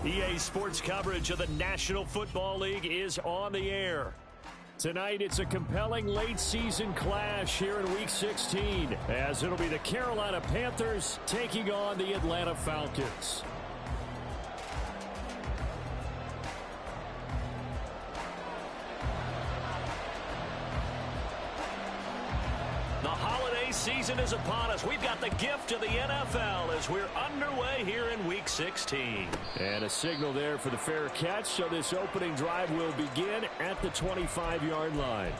EA Sports coverage of the National Football League is on the air. Tonight, it's a compelling late-season clash here in Week 16, as it'll be the Carolina Panthers taking on the Atlanta Falcons. The holiday season is upon us. We've got the gift of the NFL as we're underway here in Week 16. And a signal there for the fair catch, so this opening drive will begin at the 25-yard line.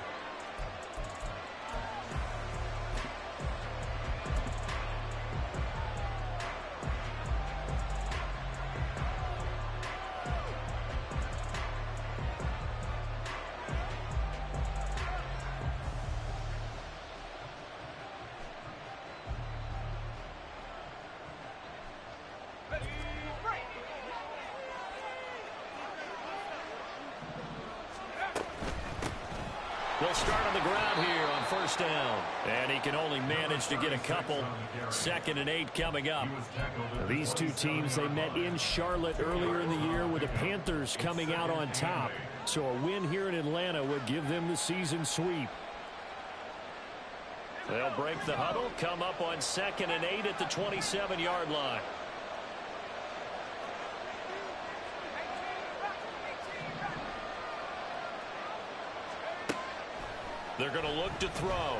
They'll start on the ground here on first down. And he can only manage to get a couple. 2nd and 8 coming up. These two teams, they met in Charlotte earlier in the year with the Panthers coming out on top. So a win here in Atlanta would give them the season sweep. They'll break the huddle, come up on 2nd and 8 at the 27-yard line. They're going to look to throw.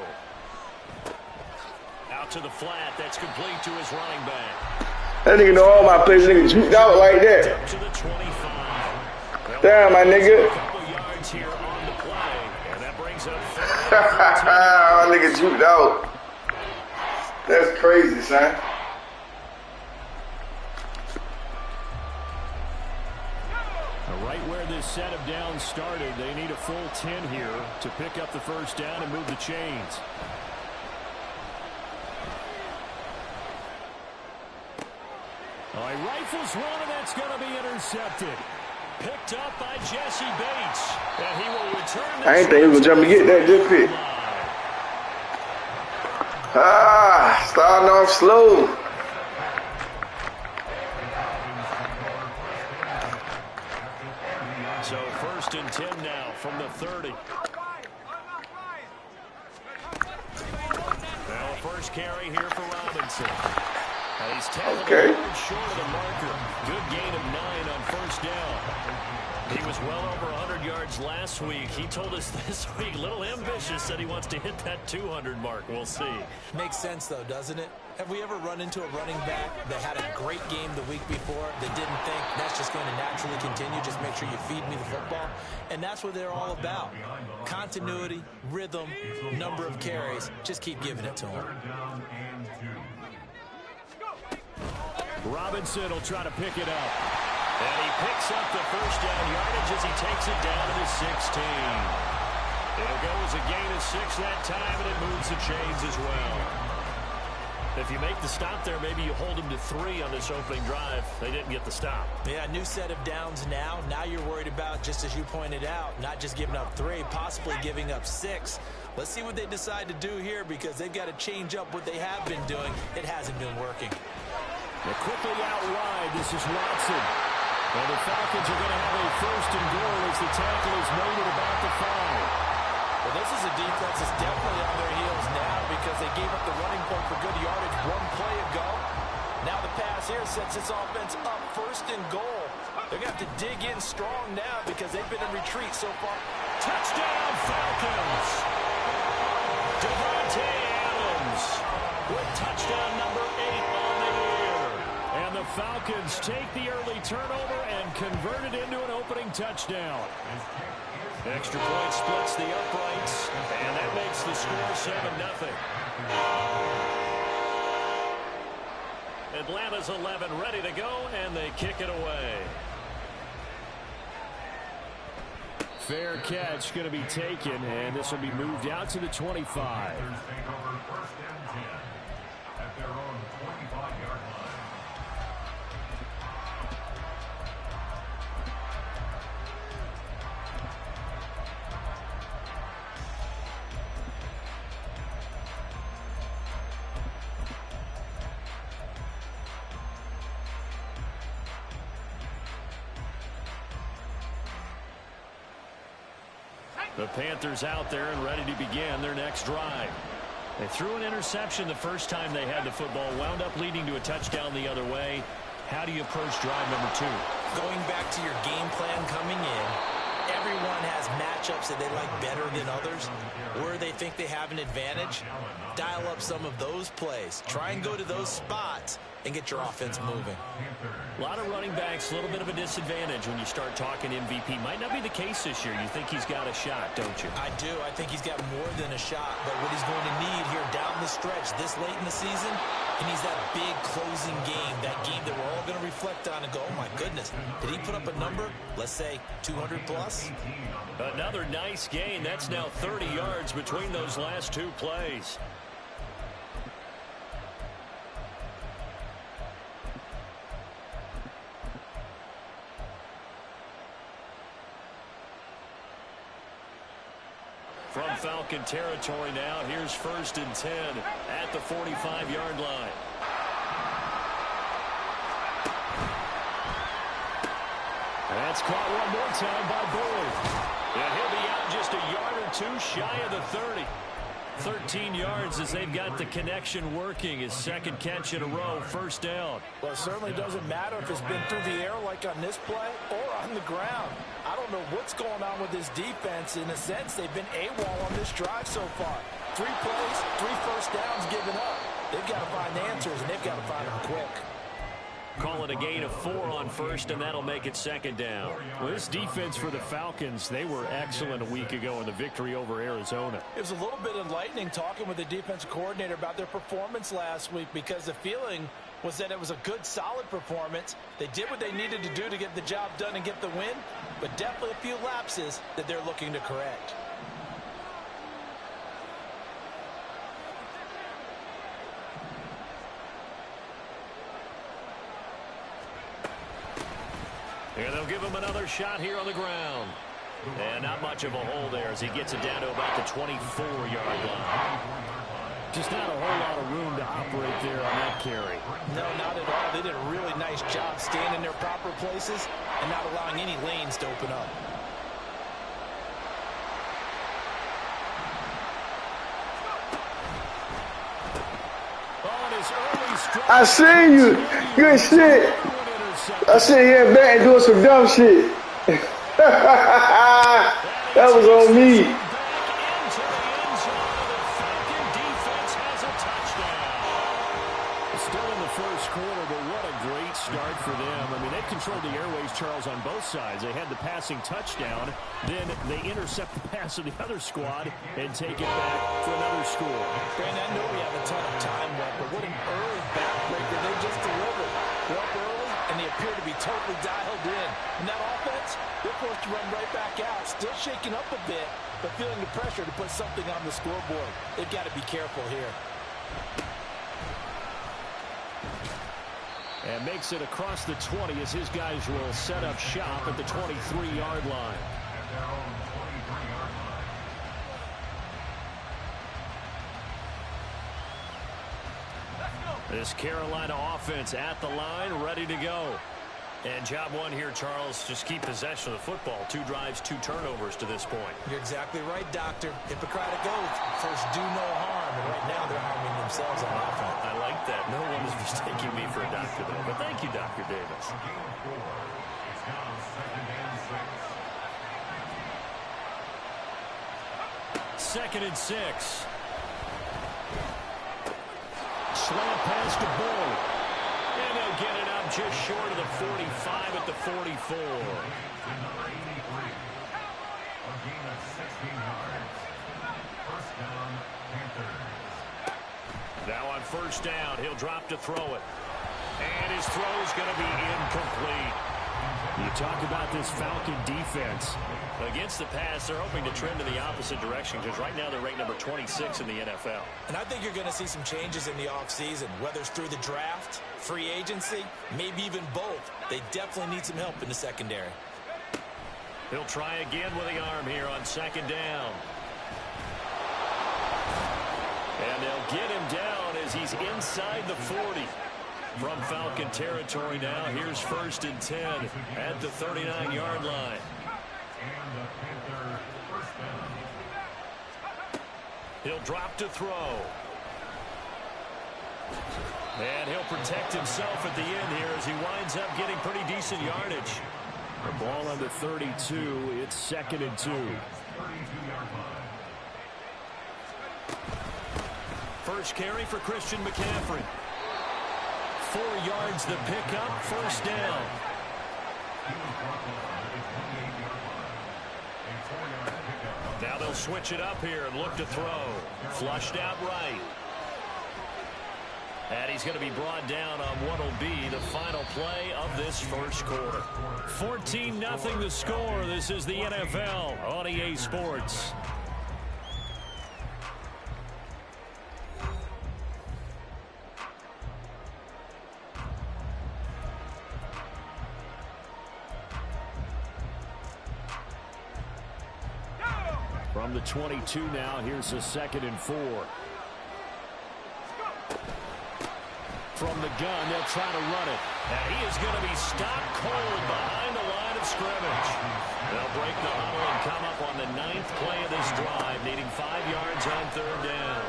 Out to the flat. That's complete to his running back. That nigga know all my plays. Nigga juked out like that. Up to the 25. Damn, my nigga. A couple yards here on the play. And that brings up my nigga juked out. That's crazy, son. Right where this set of downs started, they need a full 10 here to pick up the first down and move the chains. Oh, he rifles one, and that's going to be intercepted. Picked up by Jesse Bates. And he will return this. I ain't think he was going to jump and get that good pick. Starting off slow. So 1st and 10 now from the 30. Now a first carry here for Robinson. He's 10 yards short of the marker. Good gain of 9 on first down. He was well over 100 yards last week. He told us this week, a little ambitious, said he wants to hit that 200 mark. We'll see. Makes sense, though, doesn't it? Have we ever run into a running back that had a great game the week before that didn't think that's just going to naturally continue, just make sure you feed me the football? And that's what they're all about. Continuity, rhythm, number of carries. Just keep giving it to him. Robinson will try to pick it up. And he picks up the first down yardage as he takes it down to the 16. It'll go as a gain of 6 that time, and it moves the chains as well. If you make the stop there, maybe you hold them to 3 on this opening drive. They didn't get the stop. Yeah, new set of downs now. Now you're worried about, just as you pointed out, not just giving up 3, possibly giving up 6. Let's see what they decide to do here, because they've got to change up what they have been doing. It hasn't been working. They're quickly out wide. This is Watson. And the Falcons are going to have a 1st and goal as the tackle is made at about the 5. Well, this is a defense that's definitely on their heels now because they gave up the running point for good yardage 1 play ago. Now the pass here sets this offense up 1st and goal. They're going to have to dig in strong now because they've been in retreat so far. Touchdown, Falcons! Devontae Adams with touchdown number 8 on the year. And the Falcons take the early turnover and convert it into an opening touchdown. Extra point splits the uprights, and that makes the score 7-0. Atlanta's 11 ready to go, and they kick it away. Fair catch going to be taken, and this will be moved out to the 25. The Panthers out there and ready to begin their next drive. They threw an interception the first time they had the football, wound up leading to a touchdown the other way. How do you approach drive number 2? Going back to your game plan coming in, everyone has matchups that they like better than others. Where they think they have an advantage, dial up some of those plays. Try and go to those spots and get your offense moving. A lot of running backs, a little bit of a disadvantage when you start talking MVP. Might not be the case this year. You think he's got a shot, don't you? I do. I think he's got more than a shot. But what he's going to need here down the stretch this late in the season, he needs that big closing game, that game that we're all going to reflect on and go, oh, my goodness, did he put up a number, let's say 200 plus? Another nice gain. That's now 30 yards between those last 2 plays. From Falcon territory now, here's 1st and 10 at the 45-yard line. That's caught one more time by Boyd. And he'll be out just a yard or 2 shy of the 30. 13 yards as they've got the connection working. His second catch in a row, 1st down. Well, it certainly doesn't matter if it's been through the air like on this play or on the ground. I don't know what's going on with this defense. In a sense, they've been AWOL on this drive so far. 3 plays, 3 first downs given up. They've got to find answers, and they've got to find them quick. Call it a gain of 4 on 1st, and that'll make it 2nd down. Well, this defense for the Falcons, they were excellent a week ago in the victory over Arizona. It was a little bit enlightening talking with the defensive coordinator about their performance last week, because the feeling was that it was a good, solid performance. They did what they needed to do to get the job done and get the win, but definitely a few lapses that they're looking to correct. And they'll give him another shot here on the ground. And not much of a hole there as he gets it down to about the 24-yard line. Just not a whole lot of room to operate there on that carry. No, not at all. They did a really nice job staying in their proper places and not allowing any lanes to open up. I see you. Good shit. I sit here back and doing some dumb shit. That was on me. Still in the first quarter, but what a great start for them. I mean, they've controlled the airways, Charles, on both sides. They had the passing touchdown, then they intercept the pass of the other squad and take it back for another score. Brandon, I know we have a ton of time left, but what an early backbreaker they just delivered. They're up early, and they appear to be totally dialed in. And that offense, they're forced to run right back out, still shaking up a bit, but feeling the pressure to put something on the scoreboard. They've got to be careful here. And makes it across the 20 as his guys will set up shop at the 23-yard line. This Carolina offense at the line, ready to go. And job one here, Charles, just keep possession of the football. 2 drives, 2 turnovers to this point. You're exactly right, Doctor. Hippocratic oath. First, do no harm. And right now, they're harming themselves on offense. I like that. No one is mistaking me for a doctor, though. But thank you, Dr. Davis. Second and 6. Slant pass to Bull. And they'll get it up just short of the 45 at the 44. Now on first down, he'll drop to throw it. And his throw is going to be incomplete. You talk about this Falcon defense. Against the pass, they're hoping to trend in the opposite direction because right now they're ranked number 26 in the NFL. And I think you're going to see some changes in the offseason, whether it's through the draft, free agency, maybe even both. They definitely need some help in the secondary. He'll try again with the arm here on second down. And they'll get him down as he's inside the 40. From Falcon territory now, here's first and 10 at the 39-yard line. He'll drop to throw. And he'll protect himself at the end here as he winds up getting pretty decent yardage. The ball under 32. It's 2nd and 2. First carry for Christian McCaffrey. 4 yards the pickup, 1st down. Now they'll switch it up here and look to throw. Flushed out right. And he's going to be brought down on what will be the final play of this first quarter. 14-0 the score. This is the NFL on EA Sports. From the 22 now, here's a 2nd and 4. From the gun, they'll try to run it. And he is going to be stopped cold behind the line of scrimmage. They'll break the huddle and come up on the 9th play of this drive, needing 5 yards on 3rd down.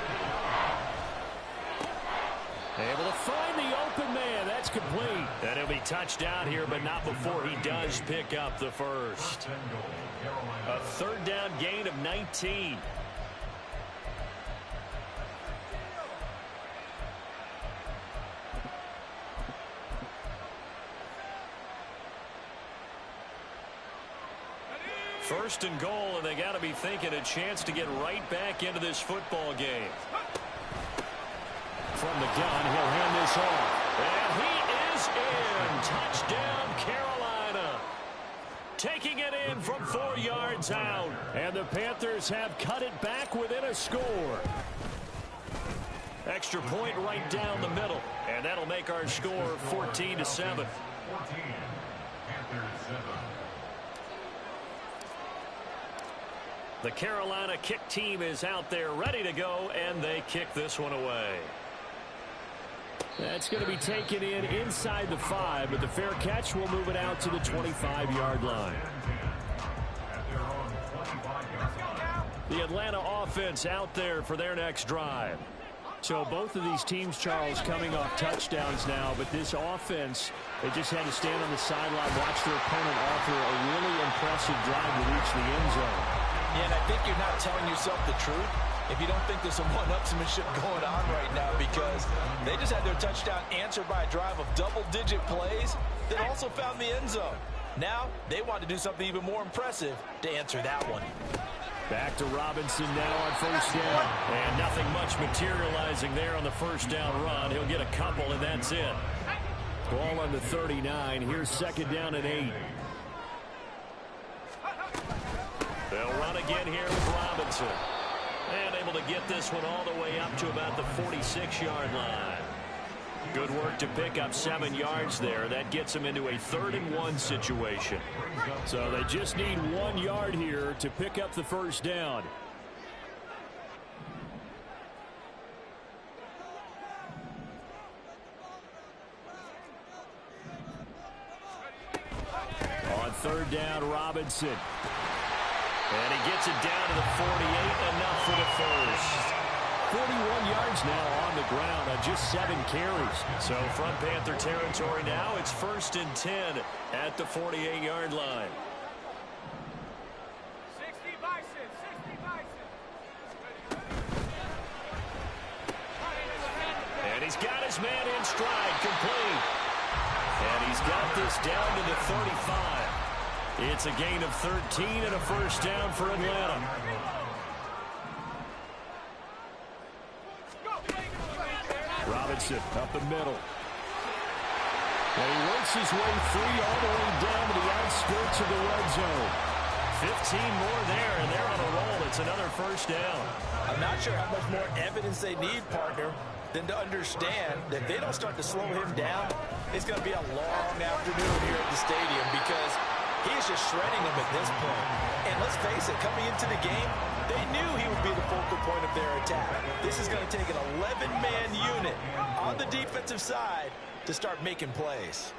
Able to find the open man. That's complete. And he'll be touched down here, but not before he does pick up the first. A 3rd down gain of 19. First and goal, and they got to be thinking a chance to get right back into this football game. From the gun, he'll hand this off. And he is in. Touchdown, Carolina. Taking it in from 4 yards out. And the Panthers have cut it back within a score. Extra point right down the middle. And that'll make our score 14-7. The Carolina kick team is out there ready to go, and they kick this one away. That's going to be taken in inside the 5, but the fair catch will move it out to the 25-yard line. The Atlanta offense out there for their next drive. So both of these teams, Charles, coming off touchdowns now, but this offense, they just had to stand on the sideline, watch their opponent offer a really impressive drive to reach the end zone. Yeah, and I think you're not telling yourself the truth if you don't think there's some one-upsmanship going on right now, because they just had their touchdown answered by a drive of double-digit plays that also found the end zone. Now, they want to do something even more impressive to answer that one. Back to Robinson now on 1st down. And nothing much materializing there on the 1st down run. He'll get a couple, and that's it. Ball on the 39. Here's 2nd down and 8. They'll run again here with Robinson. And able to get this one all the way up to about the 46-yard line. Good work to pick up 7 yards there. That gets them into a 3rd and 1 situation. So they just need 1 yard here to pick up the 1st down. On 3rd down, Robinson. And he gets it down to the 48, enough for the first. 41 yards now on the ground on just 7 carries. So from Panther territory now, it's 1st and 10 at the 48-yard line. 60 Bison, 60 Bison. And he's got his man in stride, complete. And he's got this down to the 35. It's a gain of 13 and a 1st down for Atlanta. Robinson up the middle. And he works his way free all the way down to the outskirts of the red zone. 15 more there, and they're on a roll. It's another 1st down. I'm not sure how much more evidence they need, partner, than to understand that if they don't start to slow him down, it's going to be a long afternoon here at the stadium, because he is just shredding them at this point. And let's face it, coming into the game, they knew he would be the focal point of their attack. This is going to take an 11-man unit on the defensive side to start making plays.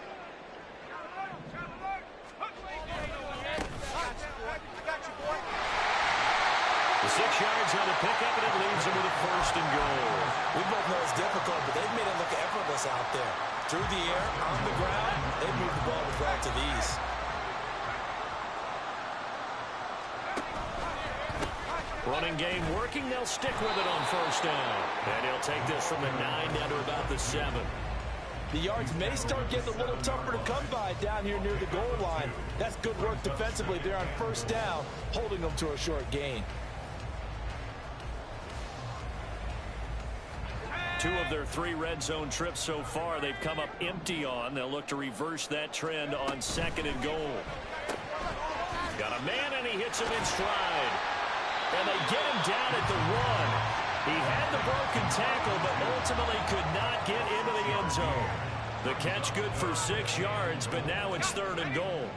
6 yards on the pickup, and it leaves them with a 1st and goal. We both know it's difficult, but they've made it look effortless out there. Through the air, on the ground, they've moved the ball with relative ease. Running game working. They'll stick with it on 1st down. And he'll take this from the 9 down to about the 7. The yards may start getting a little tougher to come by down here near the goal line. That's good work defensively there on 1st down, holding them to a short gain. 2 of their 3 red zone trips so far they've come up empty on. They'll look to reverse that trend on 2nd and goal. Got a man, and he hits him in stride. And they get him down at the 1. He had the broken tackle, but ultimately could not get into the end zone. The catch good for 6 yards, but now it's 3rd and goal.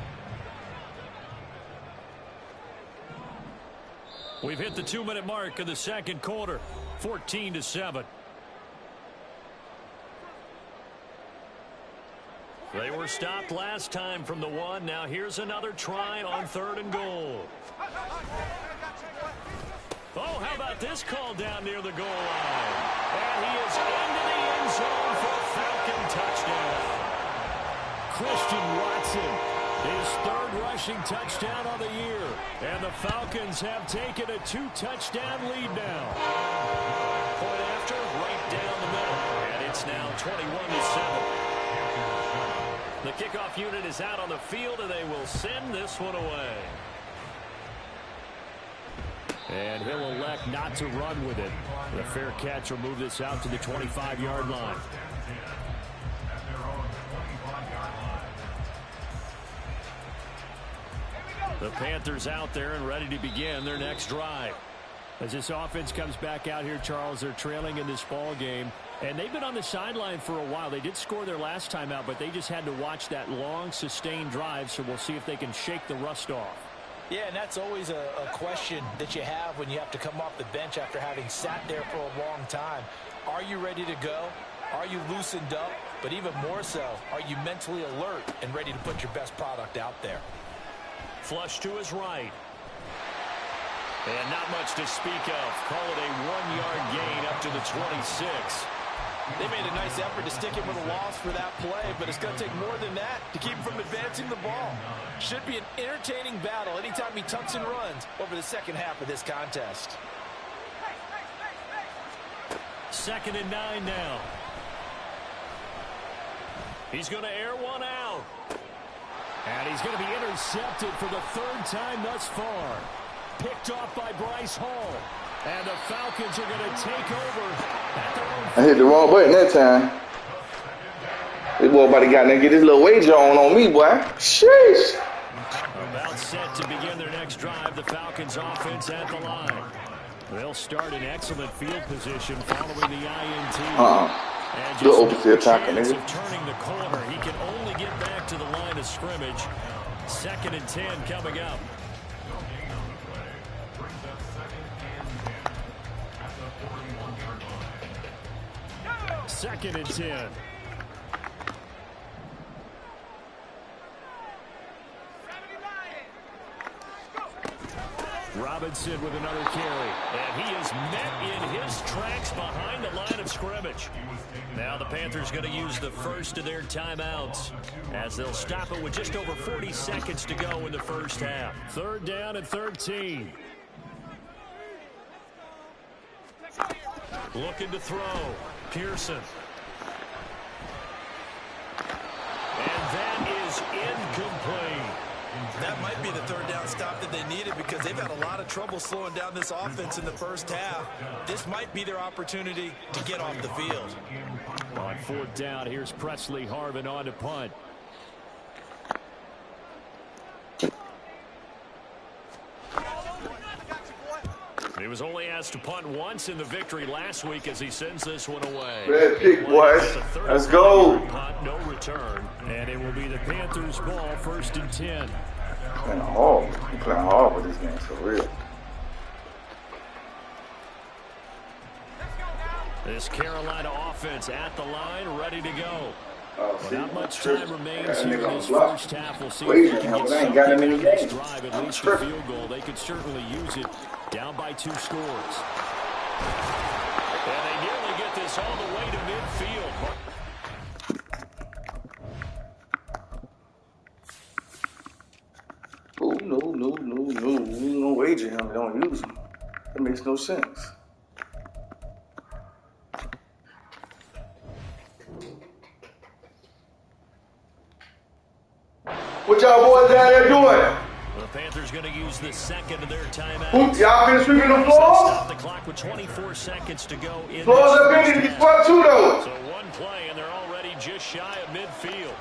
We've hit the 2-minute mark of the 2nd quarter, 14-7. They were stopped last time from the 1. Now here's another try on 3rd and goal. Oh, how about this call down near the goal line? And he is into the end zone for a Falcon touchdown. Christian Watson, his 3rd rushing touchdown of the year. And the Falcons have taken a 2-touchdown lead now. Point after, right down the middle. And it's now 21-7. The kickoff unit is out on the field, and they will send this one away. And he'll elect not to run with it. The fair catch will move this out to the 25-yard line. The Panthers out there and ready to begin their next drive. As this offense comes back out here, Charles, they're trailing in this ball game. And they've been on the sideline for a while. They did score their last time out, but they just had to watch that long, sustained drive, so we'll see if they can shake the rust off. Yeah, and that's always a question that you have when you have to come off the bench after having sat there for a long time. Are you ready to go? Are you loosened up? But even more so, are you mentally alert and ready to put your best product out there? Flush to his right. And not much to speak of. Call it a 1-yard gain up to the 26. They made a nice effort to stick him with a loss for that play, but it's going to take more than that to keep him from advancing the ball. Should be an entertaining battle anytime he tucks and runs over the second half of this contest. 2nd and 9 now. He's going to air one out. And he's going to be intercepted for the 3rd time thus far. Picked off by Bryce Hall. And the Falcons are going to take over at their own. I hit the wrong button that time. This boy about to got to get his little wager on me, boy. Sheesh. About set to begin their next drive. The Falcons offense at the line. They'll start in excellent field position following the INT. And just no chance of turning the corner. He can only get back to the line of scrimmage. 2nd and 10 coming up. 2nd and 10. Robinson with another carry. And he is met in his tracks behind the line of scrimmage. Now the Panthers going to use the first of their timeouts as they'll stop it with just over 40 seconds to go in the first half. 3rd down and 13. Looking to throw. Pearson. And that is incomplete. That might be the 3rd down stop that they needed because they've had a lot of trouble slowing down this offense in the first half. This might be their opportunity to get off the field. On 4th down, here's Presley Harvin on to punt. He was only asked to punt once in the victory last week as he sends this one away. Red pick, boys. Let's go. Punt, no return, and it will be the Panthers' ball, 1st and 10. Playing hard. He's playing hard with this game, for real. This Carolina offense at the line, ready to go. Oh, Well, see, not much tripping. time I remains got a here nigga in on this block. first half. We'll see if Wait, they can get but I ain't something got out him in of the this game. drive, at I'm least a tripping. field goal. They could certainly use it. Down by 2 scores. And they nearly get this all the way to midfield. Oh, no wager him. They don't use him. That makes no sense. What y'all boys down there doing? The Panthers going to use the second of their timeouts. Y'all been sweeping the Stop floors? the clock with 24 seconds to go in Floors this up first in to be half. swept too, though. So one play, and they're already just shy of midfield.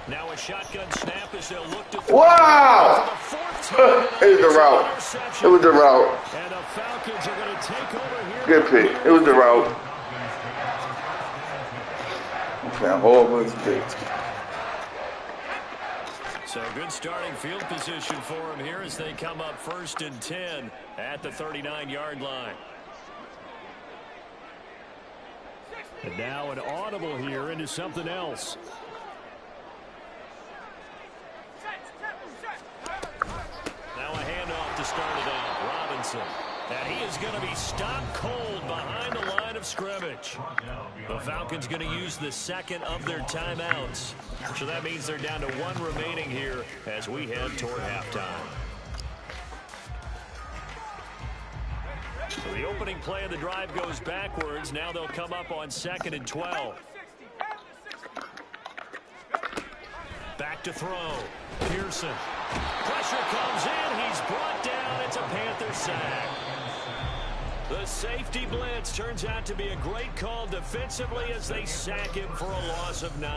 Now a shotgun snap as they'll look to throw. Wow! For the 4th time It was the route. It was the route. And the Falcons are going to take over here. Good pick. It was the route. I'm playing horrible as a bitch. So good starting field position for them here as they come up 1st and 10 at the 39-yard line. And now an audible here into something else. Now a handoff to start it out. Robinson. And he is going to be stopped cold behind the line of scrimmage. The Falcons going to use the second of their timeouts. So that means they're down to 1 remaining here as we head toward halftime. So the opening play of the drive goes backwards. Now they'll come up on 2nd and 12. Back to throw. Pearson. Pressure comes in. He's brought down. It's a Panther sack. The safety blitz turns out to be a great call defensively as they sack him for a loss of 9.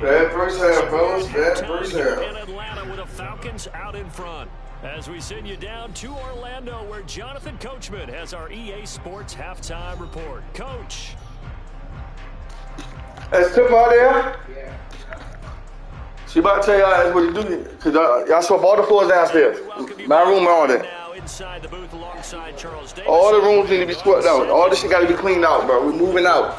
Bad first half, fellas. Bad first half. In Atlanta with the Falcons out in front. As we send you down to Orlando where Jonathan Coachman has our EA Sports halftime report. Coach. That's Tip out there? Yeah. She about to tell y'all that's what you do. Because y'all swept all the floors downstairs. My room and all that. Inside the booth alongside Charles Davis. All the rooms need to be swept out. All this shit got to be cleaned out, bro. We're moving out.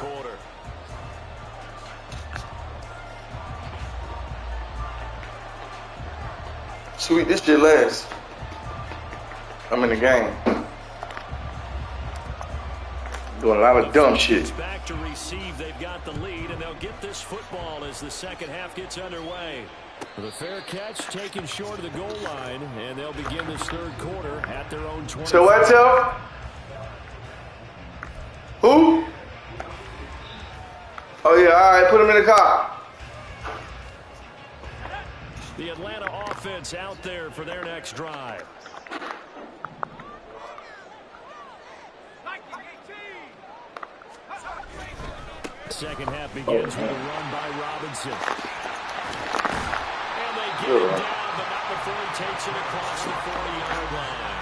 Sweet, this shit last. I'm in the game. Doing a lot of dumb shit. Back to receive. They've got the lead, and they'll get this football as the second half gets underway. The fair catch taken short of the goal line, and they'll begin this third quarter at their own 20. So what's up? Who? Oh yeah, all right, put him in the car. The Atlanta offense out there for their next drive. Second half begins with a run by Robinson. And they get him down, but not before he takes it across the 40-yard line.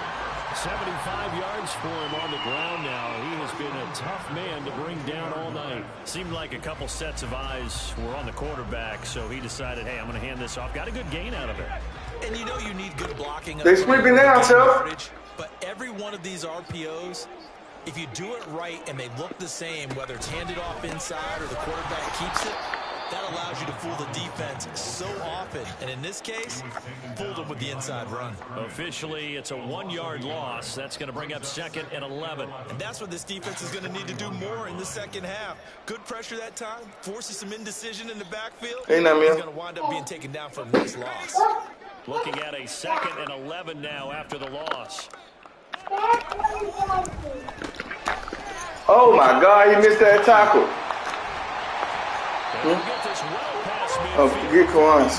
75 yards for him on the ground now. He has been a tough man to bring down all night. Seemed like a couple sets of eyes were on the quarterback, so he decided, hey, I'm going to hand this off. Got a good gain out of it. And you know you need good blocking. They sweeping now, Chuck. But every one of these RPOs, if you do it right and they look the same, whether it's handed off inside or the quarterback keeps it, that allows you to fool the defense so often. And in this case, fooled them with the inside run. Officially, it's a 1-yard loss. That's going to bring up 2nd and 11. And that's what this defense is going to need to do more in the second half. Good pressure that time, forces some indecision in the backfield. Hey, now, He's man. going to wind up being taken down for a nice loss. Looking at a 2nd and 11 now after the loss. Oh my God, he missed that tackle. Oh, forget Kawans.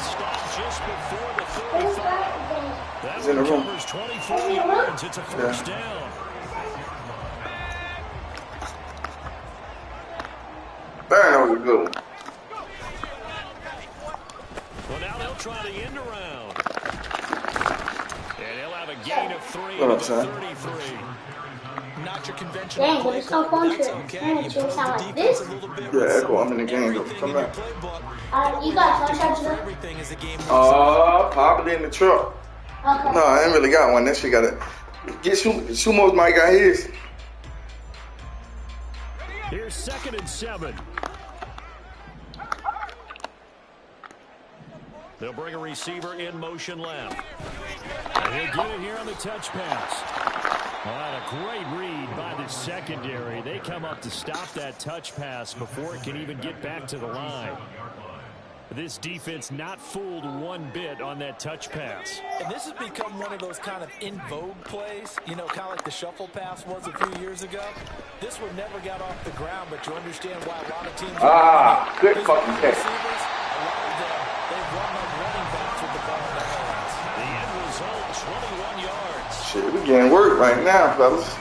He's in the room. 24 yards. It's a first down. That was a good one. Well, now they'll try the end around. And he'll have a gain of 3 What up, to son? 33. Not your conventional Dang, play it's so call, but that's fun okay. to You improve sound the like defense this. a little bit. Yeah, with Echo, I'm in the game, though. everything Come in your back. playbook. You got Pressure sunshine for today? everything as the game moves on. Probably in the truck. Okay. No, I ain't really got one. That shit got it. Get Sumo's might got his. Here's 2nd and 7. They'll bring a receiver in motion left. And he'll get it here on the touch pass. Well, a great read by the secondary. They come up to stop that touch pass before it can even get back to the line. This defense not fooled one bit on that touch pass. And this has become one of those kind of in vogue plays, you know, kind of like the shuffle pass was a few years ago. This one never got off the ground, but you understand why a lot of teams good fucking catch. A lot of them, they've run like running backs with the ball in their hands. The end result, 21 yards. Shit, we getting work right now, fellas.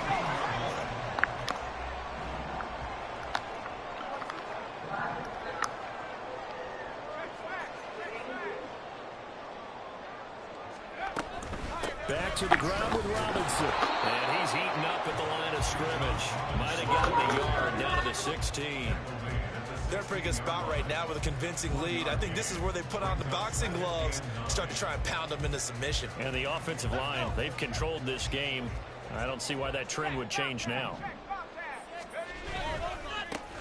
Back to the ground with Robinson. And he's heating up at the line of scrimmage. Might have gotten the yard down to the 16. They're in a pretty good spot right now with a convincing lead. I think this is where they put on the boxing gloves, start to try and pound them into submission. And the offensive line, they've controlled this game. I don't see why that trend would change now.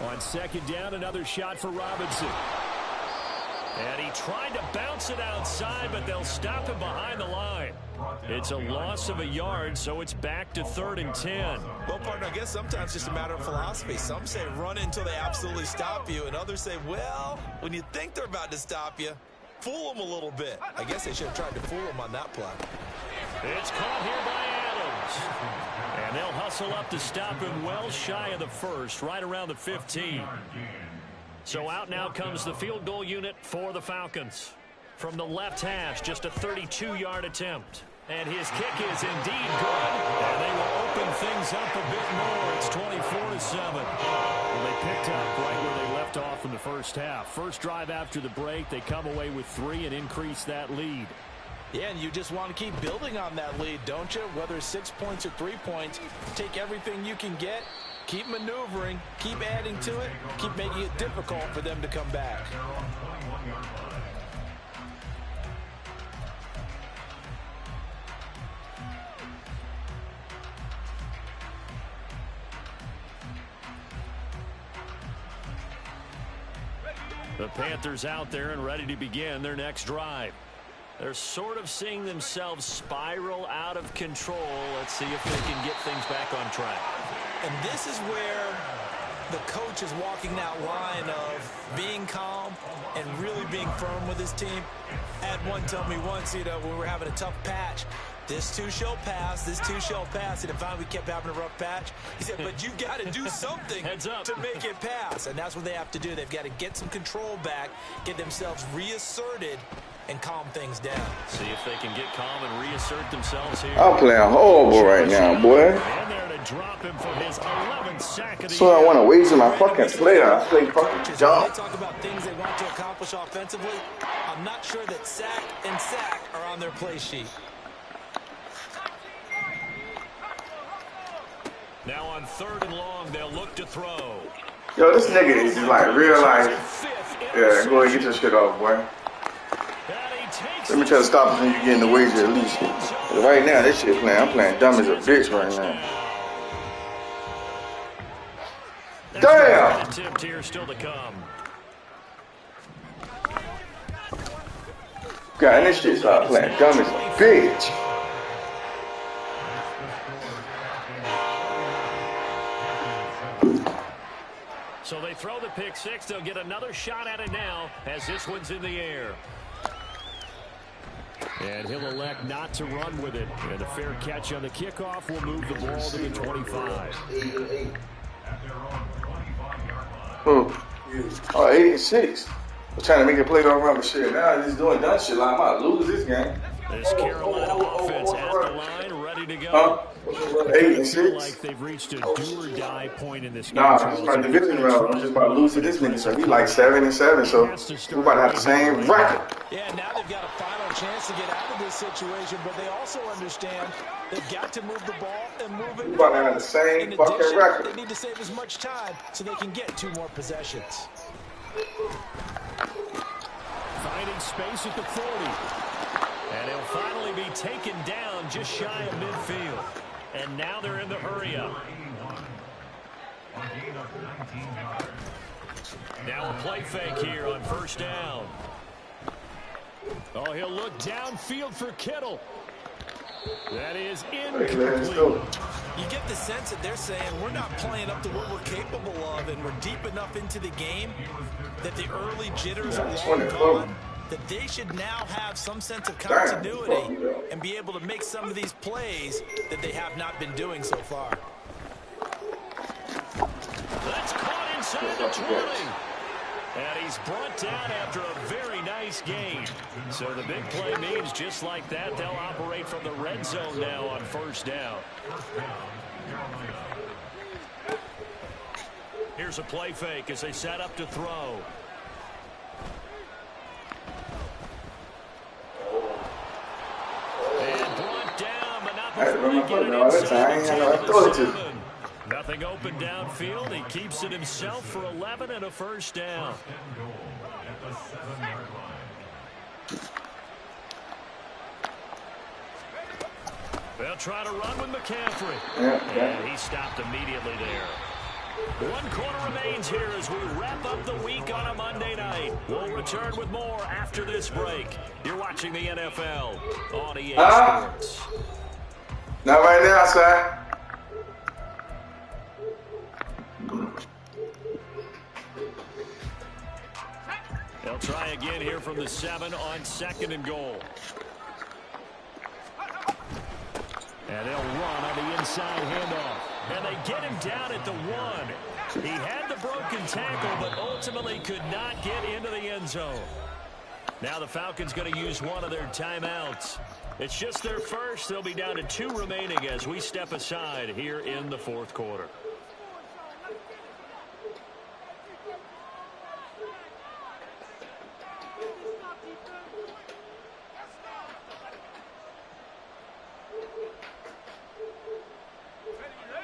On second down, another shot for Robinson. And he tried to bounce it outside, but they'll stop him behind the line. It's a loss of a yard, so it's back to 3rd and 10. Well, partner, I guess sometimes it's just a matter of philosophy. Some say run until they absolutely stop you, and others say, well, when you think they're about to stop you, fool them a little bit. I guess they should have tried to fool them on that play. It's caught here by Adams. And they'll hustle up to stop him well shy of the first, right around the 15. So out now comes the field goal unit for the Falcons. From the left hash, just a 32-yard attempt. And his kick is indeed good. And they will open things up a bit more. It's 24-7. Well, they picked up right where they left off in the first half. First drive after the break, they come away with 3 and increase that lead. Yeah, and you just want to keep building on that lead, don't you? Whether it's 6 points or 3 points, take everything you can get, keep maneuvering, keep adding to it, keep making it difficult for them to come back. The Panthers out there and ready to begin their next drive. They're sort of seeing themselves spiral out of control. Let's see if they can get things back on track. And this is where the coach is walking that line of being calm and really being firm with his team. I had one tell me once, you know, when we were having a tough patch, this too shall pass, this too shall pass. And if finally we kept having a rough patch, he said, but you've got to do something to make it pass. And that's what they have to do. They've got to get some control back, get themselves reasserted, and calm things down. See if they can get calm and reassert themselves here. I'm playing horrible right now, boy. And there to drop him for his 11th sack of the So I want to waste my fucking player. I play fucking They dumb. talk about things they want to accomplish offensively. I'm not sure that sack and sack are on their play sheet. Now on 3rd and long, they'll look to throw. Yo, this nigga is just like real life. Yeah, go ahead and get your shit off, boy. Let me try to stop it from you getting the wager at least. But right now, this shit playing. I'm playing dumb as a bitch right now. Damn! Attempt here still to come. God, this shit start playing dumb as a bitch. So they throw the pick six. They'll get another shot at it now as this one's in the air. And he'll elect not to run with it. And a fair catch on the kickoff will move the ball to the 25. Oh, 86. I was trying to make a play on rubber shit. Now he's doing dumb shit. Like, I might lose this game. This Carolina offense at the line, ready to go. 86. Like they've reached a do-or-die point in this game. Nah, it's my division round. I'm just about to lose to this nigga. So he's like 7-7. So we're about to have the same record. Yeah, now they've got a final chance to get out of this situation, but they also understand they've got to move the ball and move it. We're about to have the same In fucking addition, record. they need to save as much time so they can get 2 more possessions. Finding space at the 40. And he'll finally be taken down just shy of midfield. And now they're in the hurry-up. Now a play fake here on 1st down. Oh, he'll look downfield for Kittle. That is incomplete. You get the sense that they're saying we're not playing up to what we're capable of, and we're deep enough into the game that the early jitters are long gone, that they should now have some sense of continuity and be able to make some of these plays that they have not been doing so far. That's caught inside the 20. And he's brought down after a very nice gain. So the big play means just like that, they'll operate from the red zone now on first down. Here's a play fake as they set up to throw. And brought down, but not before they get it inside the 7. Nothing open downfield. He keeps it himself for 11 and a first down. They'll try to run with McCaffrey. And he stopped immediately there. 1 quarter remains here as we wrap up the week on a Monday night. We'll return with more after this break. You're watching the NFL on EA Sports. Not right now, sir. They'll try again here from the 7 on 2nd and goal. And they'll run on the inside handoff. And they get him down at the 1. He had the broken tackle, but ultimately could not get into the end zone. Now the Falcons going to use one of their timeouts. It's just their first. They'll be down to 2 remaining as we step aside here in the 4th quarter.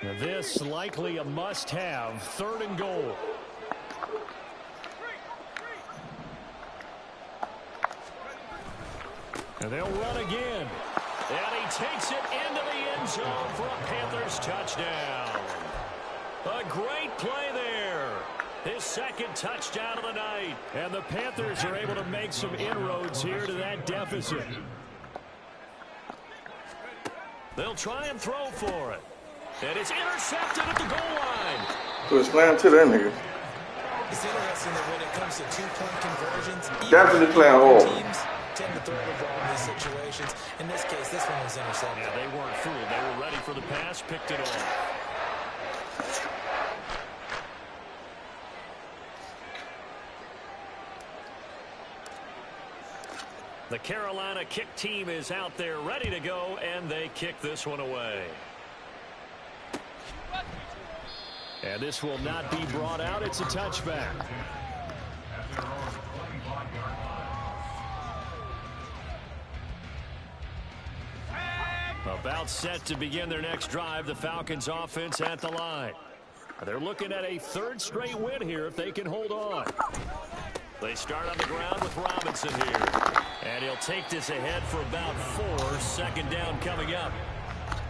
Now this likely a must-have, 3rd and goal. And they'll run again. And he takes it into the end zone for a Panthers touchdown. A great play there. His 2nd touchdown of the night. And the Panthers are able to make some inroads here to that deficit. They'll try and throw for it. And it's intercepted at the goal line. So slam to that nigga. It's interesting that when it comes to 2-point conversions, definitely playing hard. Teams tend to throw the ball in these situations. In this case, this one was intercepted. Yeah, they weren't fooled. They were ready for the pass, picked it off. The Carolina kick team is out there ready to go, and they kick this one away. And this will not be brought out. It's a touchback. About set to begin their next drive. The Falcons offense at the line. They're looking at a 3rd straight win here if they can hold on. They start on the ground with Robinson here. And he'll take this ahead for about 4. 2nd down coming up.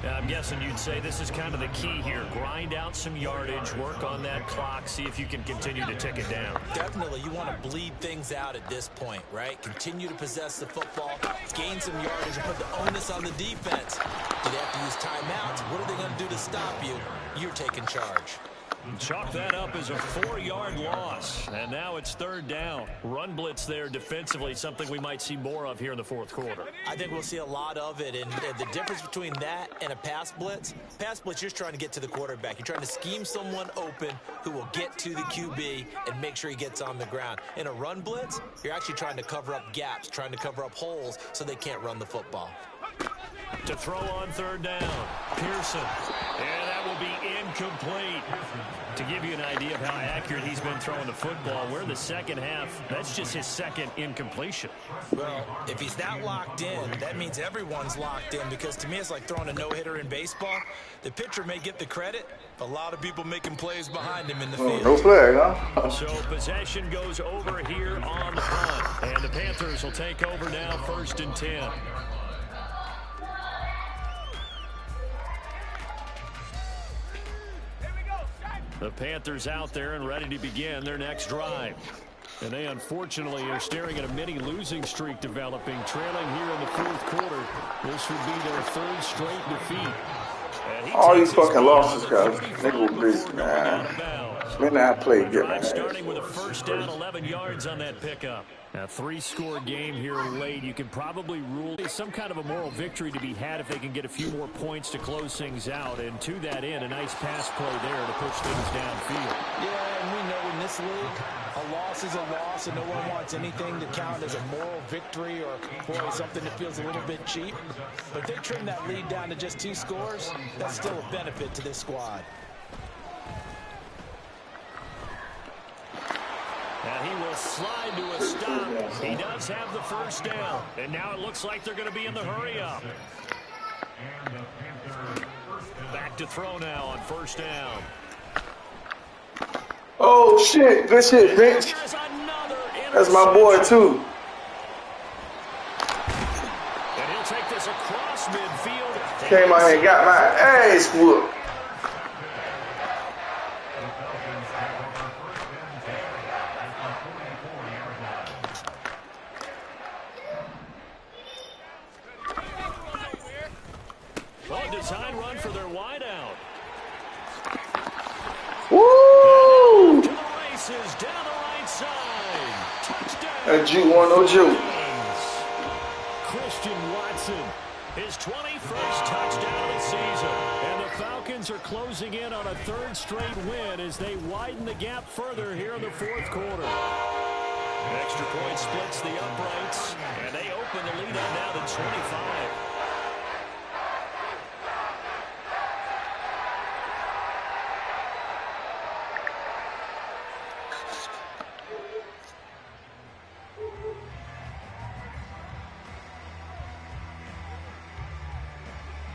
I'm guessing you'd say this is kind of the key here. Grind out some yardage, work on that clock, see if you can continue to tick it down. Definitely, you want to bleed things out at this point, right? Continue to possess the football, gain some yardage, and put the onus on the defense. Do they have to use timeouts? What are they going to do to stop you? You're taking charge. Chalk that up as a 4-yard loss. And now it's 3rd down. Run blitz there defensively, something we might see more of here in the 4th quarter. I think we'll see a lot of it. And the difference between that and a pass blitz, you're just trying to get to the quarterback. You're trying to scheme someone open who will get to the QB and make sure he gets on the ground. In a run blitz, you're actually trying to cover up gaps, trying to cover up holes so they can't run the football. To throw on 3rd down, Pearson. And that will be incomplete. To give you an idea of how accurate he's been throwing the football, we're in the 2nd half. That's just his 2nd incompletion. Well, if he's that locked in, that means everyone's locked in, because to me it's like throwing a no-hitter in baseball. The pitcher may get the credit, a lot of people making plays behind him in the field. No flag, huh? So possession goes over here on the punt. And the Panthers will take over now, 1st and 10. The Panthers out there and ready to begin their next drive. And they unfortunately are staring at a mini losing streak developing, trailing here in the fourth quarter. This would be their third straight defeat. All these fucking losses, guys. Nigga was busy, man. Man, I played good, man. Starting with a first down, 11 yards on that pickup. A three-score game here late. You can probably rule some kind of a moral victory to be had if they can get a few more points to close things out. And to that end, a nice pass play there to push things downfield. Yeah, and we know in this league, a loss is a loss, and no one wants anything to count as a moral victory or, boy, something that feels a little bit cheap. But if they trim that lead down to just 2 scores, that's still a benefit to this squad. And he will slide to a stop. He does have the first down. And now it looks like they're going to be in the hurry-up. Back to throw now on first down. Oh, shit. Good shit, Vince. That's my boy, too. And he'll take this across midfield. Came out here and got my ass whooped. Design run for their wideout. Woo! To the races, down the right side. Touchdown. That G1 no joke. Christian Watson, his 21st touchdown of the season. And the Falcons are closing in on a third straight win as they widen the gap further here in the fourth quarter. Extra point splits the uprights, and they open the lead up now to 25.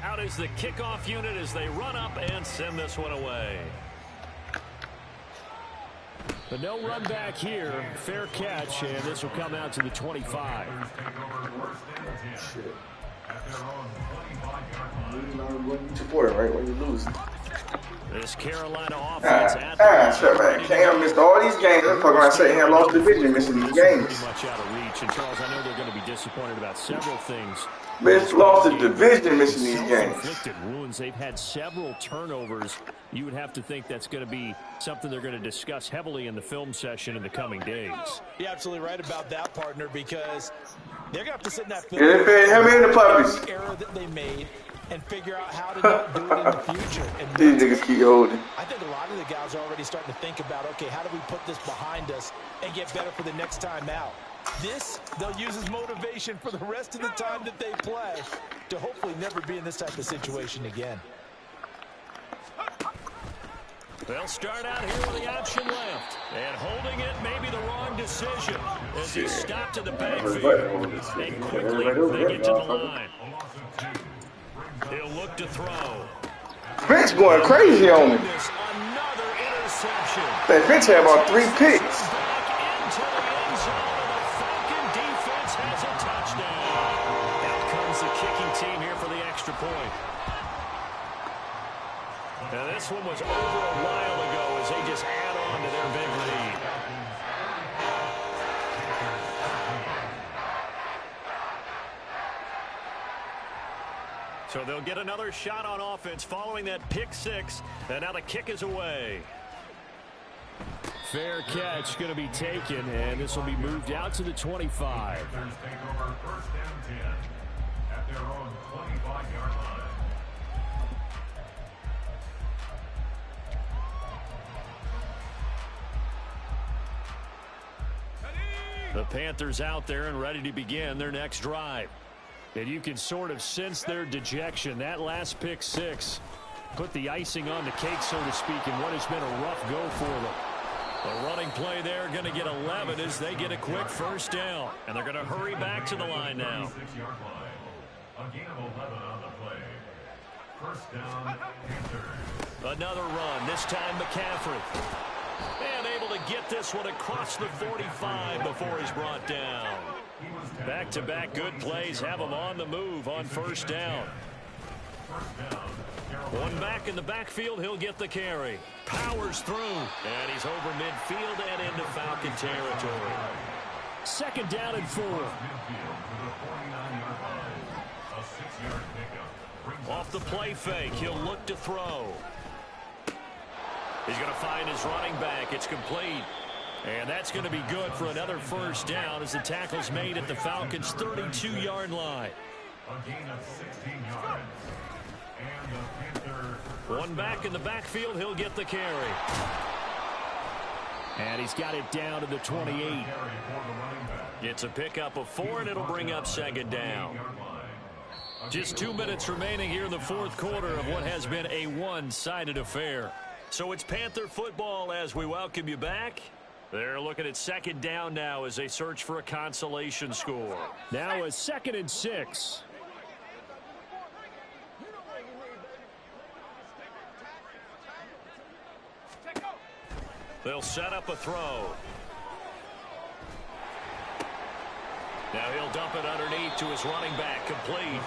Out is the kickoff unit as they run up and send this one away. But no run back here. Fair catch, and this will come out to the 25. Support it, right? When you lose. This Carolina offense shut man. Cam missed all these games. That's fucking I say Ham lost division missing these games. Pretty much out of reach. And Charles, I know they're going to be disappointed about several things. Bitch lost the division missing these games. Inflicted wounds. They've had several turnovers. You would have to think that's going to be something they're going to discuss heavily in the film session in the coming days. You're absolutely right about that, partner, because they're going to have to sit in that film. Him and the puppies. Error that they made and figure out how to not do it in the future. And these niggas keep holding. I think a lot of the guys are already starting to think about, okay, how do we put this behind us and get better for the next time out? This, they'll use as motivation for the rest of the time that they play to hopefully never be in this type of situation again. They'll start out here with the option left. And holding it may be the wrong decision as he stopped in the backfield. And quickly they get to the line. He'll look to throw. Vince going crazy on him. Another interception. That Vince had about 3 picks. Back into the end zone, and the Falcon defense has a touchdown. Out comes the kicking team here for the extra point. Now this one was over a while ago as they just add on to their big lead. So they'll get another shot on offense following that pick 6, and now the kick is away. Fair catch going to be taken, and this will be moved out to the 25. The Panthers out there and ready to begin their next drive. And you can sort of sense their dejection. That last pick 6 put the icing on the cake, so to speak, in what has been a rough go for them. The running play there going to get 11 as they get a quick first down. And they're going to hurry back to the line now. Another run, this time McCaffrey. And able to get this one across the 45 before he's brought down. Back-to-back good plays have him on the move on first down. One back in the backfield, he'll get the carry. Powers through, and he's over midfield and into Falcon territory. 2nd down and 4. Off the play fake, he'll look to throw. He's going to find his running back. It's complete. And that's going to be good for another 1st down as the tackle's made at the Falcons' 32-yard line. A gain of 16 yards. And the Panthers. One back in the backfield, he'll get the carry. And he's got it down to the 28. It's a pickup of 4, and it'll bring up 2nd down. Just 2 minutes remaining here in the 4th quarter of what has been a one-sided affair. So it's Panther football as we welcome you back. They're looking at 2nd down now as they search for a consolation score. Now a 2nd and 6. They'll set up a throw. Now he'll dump it underneath to his running back, complete.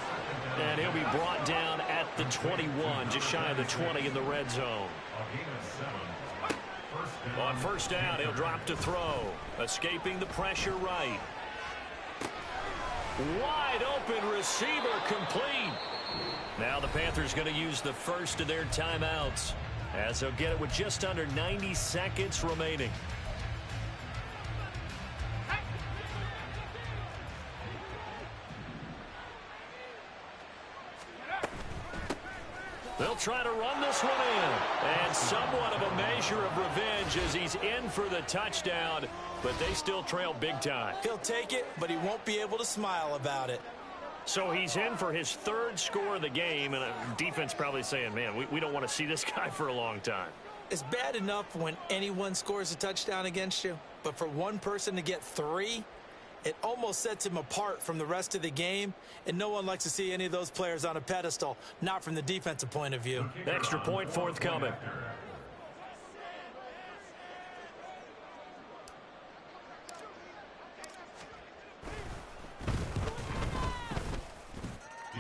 And he'll be brought down at the 21, just shy of the 20 in the red zone. On 1st down, he'll drop to throw. Escaping the pressure right. Wide open receiver, complete. Now the Panthers going to use the first of their timeouts, as they'll get it with just under 90 seconds remaining. They'll try to run this one in. And somewhat of a measure of revenge as he's in for the touchdown, but they still trail big time. He'll take it, but he won't be able to smile about it. So he's in for his 3rd score of the game, and defense probably saying, man, we don't want to see this guy for a long time. It's bad enough when anyone scores a touchdown against you, but for one person to get 3, it almost sets him apart from the rest of the game, and no one likes to see any of those players on a pedestal, not from the defensive point of view. Extra point forthcoming.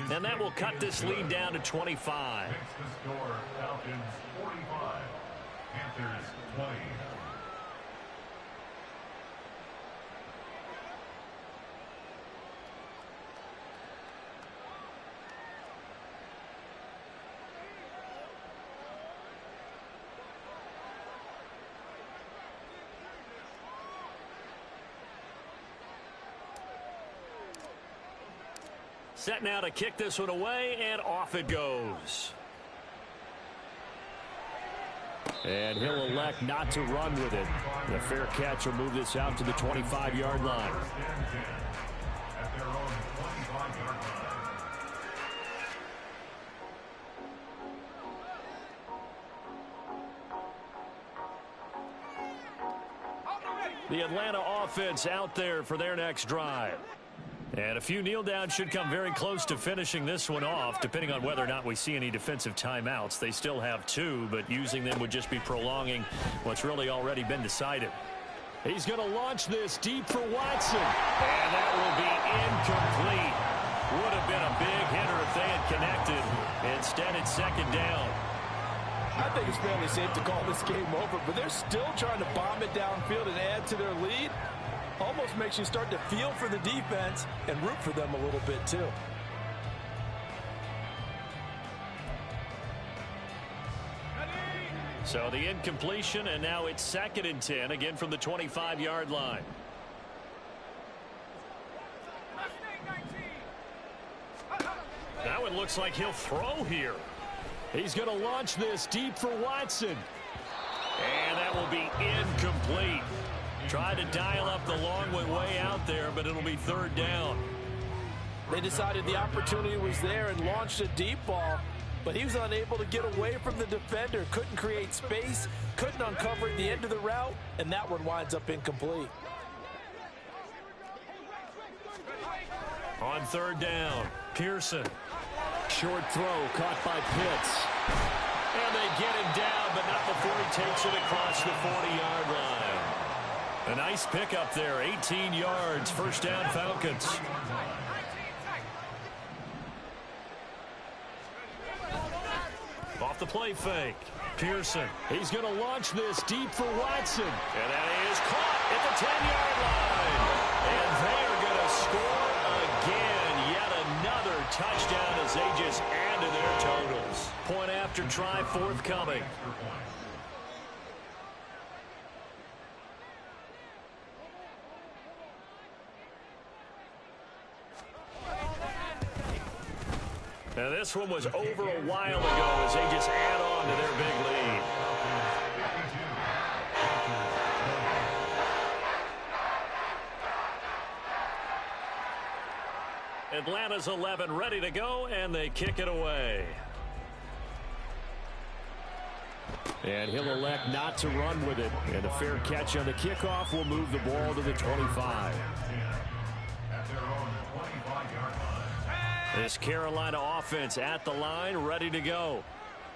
And that will cut this lead down to 25. Next to score, Falcons 45, Panthers 20. Set now to kick this one away, and off it goes. And he'll elect not to run with it. The fair catch will move this out to the 25-yard line. At their own 25-yard line. The Atlanta offense out there for their next drive. And a few kneel downs should come very close to finishing this one off, depending on whether or not we see any defensive timeouts. They still have 2, but using them would just be prolonging what's really already been decided. He's going to launch this deep for Watson. And that will be incomplete. Would have been a big hitter if they had connected. Instead, it's 2nd down. I think it's fairly safe to call this game over, but they're still trying to bomb it downfield and add to their lead. Almost makes you start to feel for the defense and root for them a little bit too. So the incompletion, and now it's 2nd and 10, again from the 25-yard line. That one looks like he'll throw here. He's going to launch this deep for Watson. And that will be incomplete. Try to dial up the long way out there, but it'll be 3rd down. They decided the opportunity was there and launched a deep ball, but he was unable to get away from the defender, couldn't create space, couldn't uncover the end of the route, and that one winds up incomplete. On 3rd down, Pearson. Short throw caught by Pitts. And they get him down, but not before he takes it across the 40-yard line. A nice pickup there, 18 yards, 1st down Falcons. off the play fake. Pearson, he's going to launch this deep for Watson. And that is caught at the 10-yard line. And they are going to score again. Yet another touchdown as they just add to their totals. Point after try forthcoming. Now this one was over a while ago as they just add on to their big lead. Atlanta's 11 ready to go, and they kick it away. And he'll elect not to run with it. And a fair catch on the kickoff will move the ball to the 25. This Carolina offense at the line, ready to go.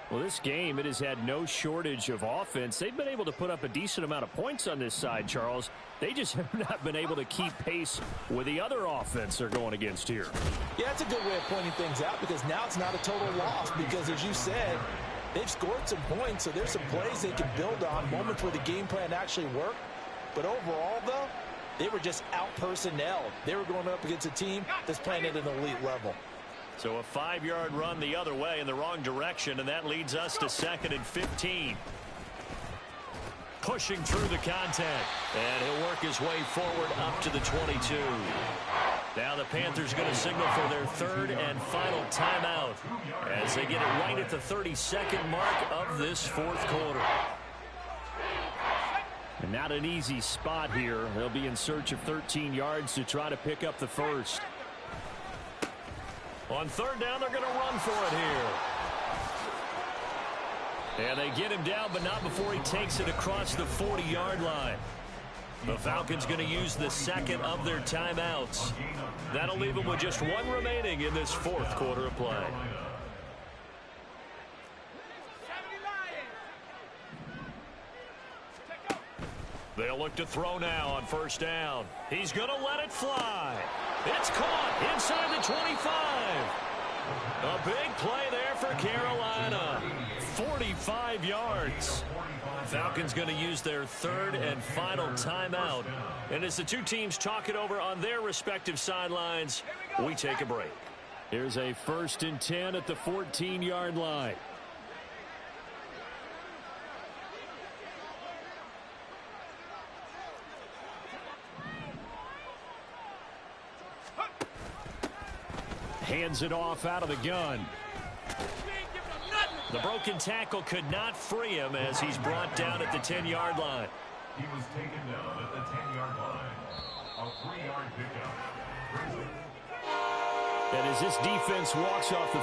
Well, this game, it has had no shortage of offense. They've been able to put up a decent amount of points on this side, Charles. They just have not been able to keep pace with the other offense they're going against here. Yeah, that's a good way of pointing things out because now it's not a total loss because, as you said, they've scored some points, so there's some plays they can build on, moments where the game plan actually worked. But overall, though, they were just out-personnelled. They were going up against a team that's playing at an elite level. So a 5-yard run the other way in the wrong direction, and that leads us to 2nd and 15. Pushing through the contact, and he'll work his way forward up to the 22. Now the Panthers going to signal for their 3rd and final timeout as they get it right at the 32nd mark of this 4th quarter. And not an easy spot here. They'll be in search of 13 yards to try to pick up the first. On 3rd down, they're going to run for it here. And they get him down, but not before he takes it across the 40-yard line. The Falcons going to use the 2nd of their timeouts. That'll leave them with just 1 remaining in this 4th quarter of play. They'll look to throw now on 1st down. He's going to let it fly. It's caught inside the 25. A big play there for Carolina. 45 yards. Falcons going to use their 3rd and final timeout. And as the two teams talk it over on their respective sidelines, we take a break. Here's a 1st and 10 at the 14-yard line. Hands it off out of the gun. The broken tackle could not free him as he's brought down at the 10-yard line. He was taken down at the 10-yard line. A 3-yard pickup. And as this defense walks off the